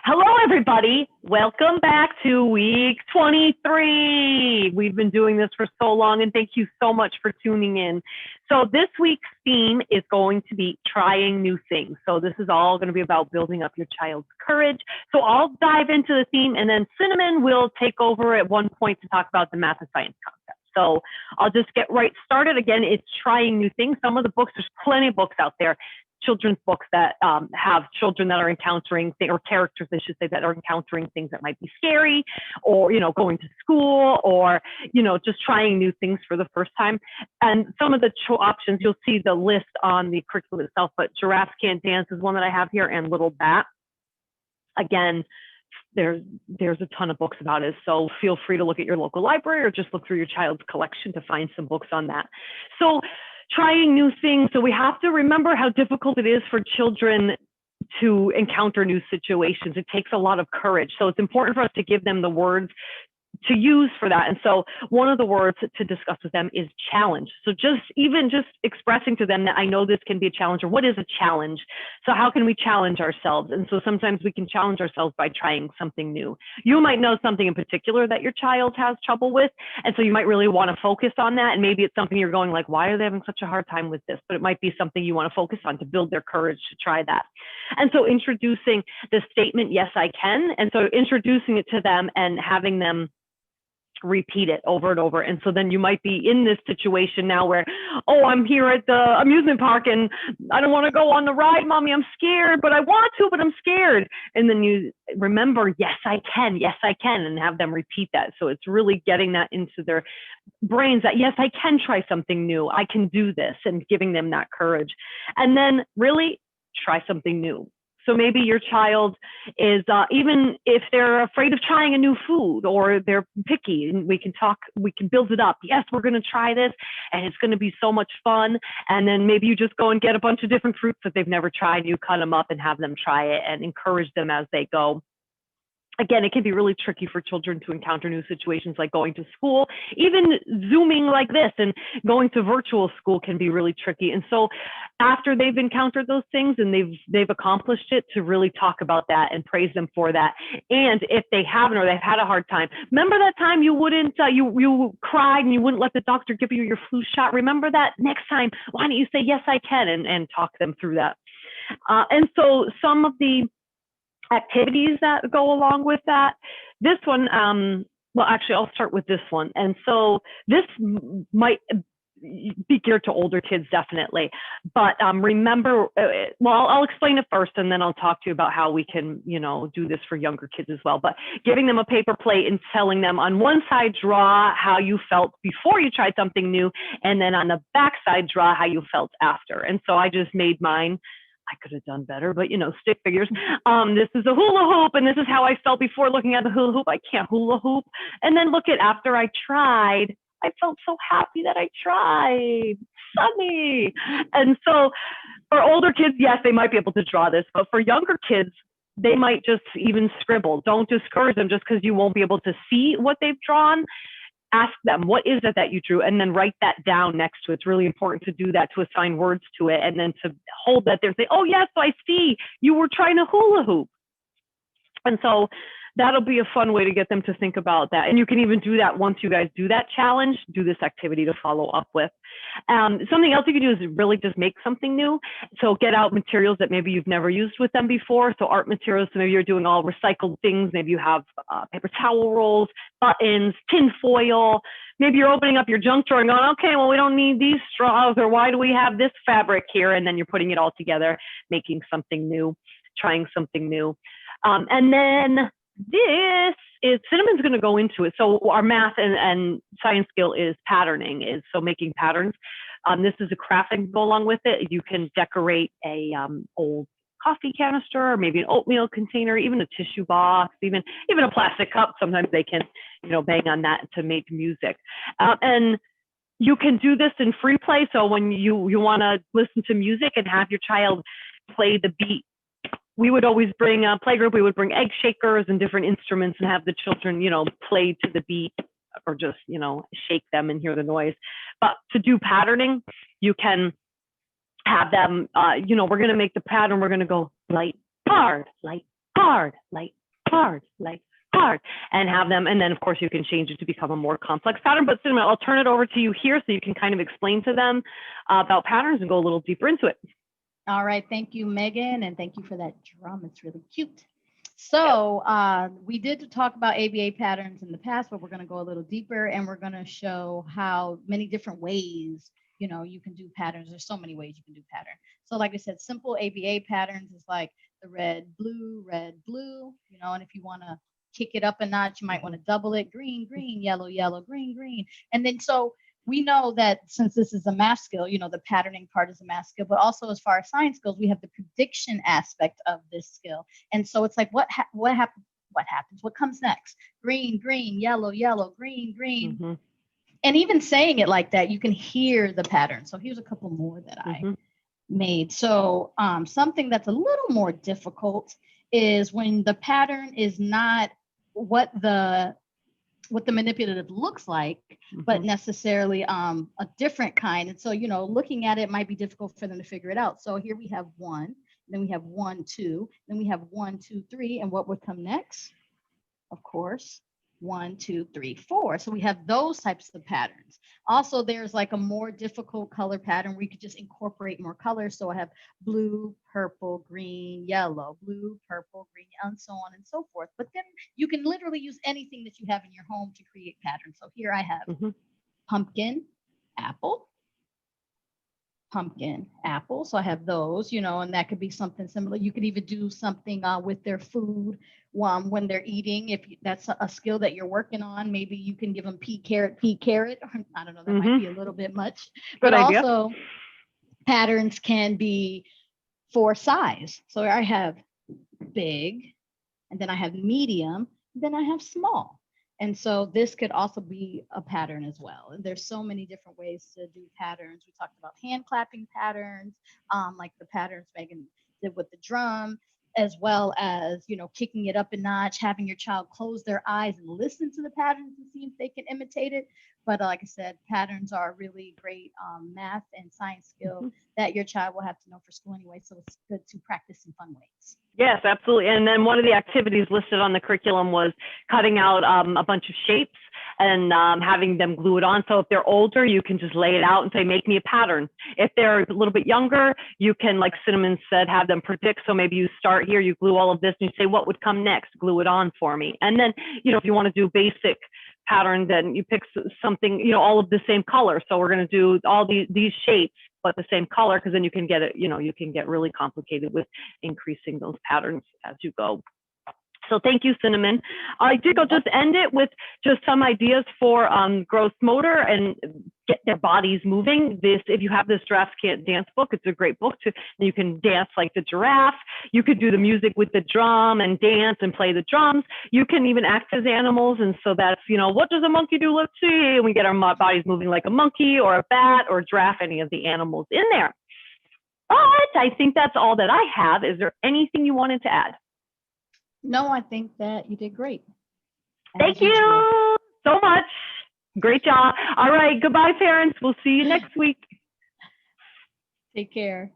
Hello, everybody. Welcome back to week 23. We've been doing this for so long, and thank you so much for tuning in. So this week's theme is going to be trying new things. So this is all going to be about building up your child's courage. So I'll dive into the theme, and then Cinnamon will take over at one point to talk about the math and science concepts. So I'll just get right started. Again, it's trying new things. Some of the books, there's plenty of books out there, children's books that have children that are encountering or characters, I should say, that are encountering things that might be scary, or, going to school, or, just trying new things for the first time. And some of the options, you'll see the list on the curriculum itself, but Giraffe Can't Dance is one that I have here, and Little Bat. Again, there's a ton of books about it, so feel free to look at your local library or just look through your child's collection to find some books on that. So trying new things. So we have to remember how difficult it is for children to encounter new situations. It takes a lot of courage. So it's important for us to give them the words to use for that. And so one of the words to discuss with them is challenge. So just expressing to them that I know this can be a challenge, or what is a challenge? So how can we challenge ourselves? And so sometimes we can challenge ourselves by trying something new. You might know something in particular that your child has trouble with. And so you might really want to focus on that. And maybe it's something you're going like, why are they having such a hard time with this? But it might be something you want to focus on to build their courage to try that. And so introducing the statement, yes, I can. And so introducing it to them and having them repeat it over and over. And so then you might be in this situation now where, oh, I'm here at the amusement park and I don't want to go on the ride, Mommy, I'm scared, but I want to, but I'm scared. And then you remember, yes, I can, and have them repeat that. So it's really getting that into their brains that, yes, I can try something new. I can do this, and giving them that courage. And then really try something new. So maybe your child is, even if they're afraid of trying a new food or they're picky, and we can build it up. Yes, we're going to try this and it's going to be so much fun. And then maybe you just go and get a bunch of different fruits that they've never tried. You cut them up and have them try it and encourage them as they go. Again, it can be really tricky for children to encounter new situations like going to school. Even Zooming like this and going to virtual school can be really tricky. And so after they've encountered those things and they've accomplished it, to really talk about that and praise them for that. And if they haven't, or they've had a hard time, remember that time you wouldn't, you cried and you wouldn't let the doctor give you your flu shot? Remember that? Next time, why don't you say, yes, I can, and talk them through that. And so some of the activities that go along with that. This one, well, actually, I'll start with this one. And so this might be geared to older kids, definitely. But remember, well, I'll explain it first, and then I'll talk to you about how we can, do this for younger kids as well. But giving them a paper plate and telling them on one side, draw how you felt before you tried something new, and then on the back side, draw how you felt after. And so I just made mine. I could have done better, but stick figures. This is a hula hoop, and this is how I felt before looking at the hula hoop. I can't hula hoop. And then look at after I tried, I felt so happy that I tried. Sunny. And so for older kids, yes, they might be able to draw this, but for younger kids, they might just even scribble. Don't discourage them just because you won't be able to see what they've drawn. Ask them, what is it that you drew? And then write that down next to it. It's really important to do that, to assign words to it, and then to hold that there and say, oh, yes, I see. You were trying to hula hoop. And so that'll be a fun way to get them to think about that. And you can even do that once you guys do that challenge, do this activity to follow up with. Something else you can do is really just make something new. So get out materials that maybe you've never used with them before. So art materials, so maybe you're doing all recycled things. Maybe you have paper towel rolls, buttons, tin foil. Maybe you're opening up your junk drawer and going, okay, well, we don't need these straws, or why do we have this fabric here? And then you're putting it all together, making something new, trying something new. And then this is, Cinnamon's going to go into it. So our math and science skill is patterning, is so making patterns. This is a craft that can go along with it. You can decorate a old coffee canister, or maybe an oatmeal container, even a tissue box, even a plastic cup. Sometimes they can, bang on that to make music. And you can do this in free play. So when you want to listen to music and have your child play the beat, we would always bring a playgroup. We would bring egg shakers and different instruments and have the children, play to the beat, or just, shake them and hear the noise. But to do patterning, you can have them, we're going to make the pattern. We're going to go light, hard, light, hard, light, hard, light, hard, and have them. And then, of course, you can change it to become a more complex pattern. But Cinnamon, I'll turn it over to you here so you can kind of explain to them about patterns and go a little deeper into it. All right. Thank you, Megan. And thank you for that drum. It's really cute. So we did talk about ABA patterns in the past, but we're going to go a little deeper and we're going to show how many different ways, you know, you can do patterns. There's so many ways you can do pattern. So like I said, simple ABA patterns is like the red, blue, you know, and if you want to kick it up a notch, you might want to double it, green, green, yellow, yellow, green, green. And then so we know that since this is a math skill, you know, the patterning part is a math skill, but also as far as science goes, we have the prediction aspect of this skill. And so it's like, what happens? What comes next? Green, green, yellow, yellow, green, green. Mm-hmm. And even saying it like that, you can hear the pattern. So here's a couple more that I made. So something that's a little more difficult is when the pattern is not what the manipulative looks like, but necessarily a different kind. And so, you know, looking at it might be difficult for them to figure it out. So here we have 1, then we have 1, 2, then we have 1, 2, 3. And what would come next? Of course, 1, 2, 3, 4. So we have those types of patterns. Also, there's like a more difficult color pattern where you could just incorporate more colors. So I have blue, purple, green, yellow, blue, purple, green, and so on and so forth. But then you can literally use anything that you have in your home to create patterns. So here I have pumpkin, apple, pumpkin, apple. So I have those, you know, and that could be something similar. You could even do something with their food when they're eating. If that's a skill that you're working on, maybe you can give them pea carrot. I don't know, that might be a little bit much. But also patterns can be for size. So I have big, and then I have medium, then I have small. And so this could also be a pattern as well. And there's so many different ways to do patterns. We talked about hand clapping patterns, like the patterns Megan did with the drum, as well as, you know, kicking it up a notch, having your child close their eyes and listen to the patterns and see if they can imitate it. But like I said, patterns are a really great math and science skill that your child will have to know for school anyway. So it's good to practice in fun ways. Yes, absolutely. And then one of the activities listed on the curriculum was cutting out a bunch of shapes and having them glue it on. So if they're older, you can just lay it out and say, make me a pattern. If they're a little bit younger, you can, like Cinnamon said, have them predict. So maybe you start here, you glue all of this, and you say, what would come next? Glue it on for me. And then, you know, if you want to do basic pattern, then you pick something, you know, all of the same color. So we're going to do all these shapes, but the same color, because then you can get it, you know, you can get really complicated with increasing those patterns as you go. So thank you, Cinnamon. I think I'll just end it with just some ideas for growth motor and get their bodies moving. If you have this Giraffes Can't Dance book, it's a great book. You can dance like the giraffe. You could do the music with the drum and dance and play the drums. You can even act as animals. And so that's, you know, what does a monkey do? Let's see. And we get our bodies moving like a monkey or a bat or a giraffe, any of the animals in there. But I think that's all that I have. Is there anything you wanted to add? No, I think that you did great. Thank you so much. Great job. All right. Goodbye, parents. We'll see you next week. Take care.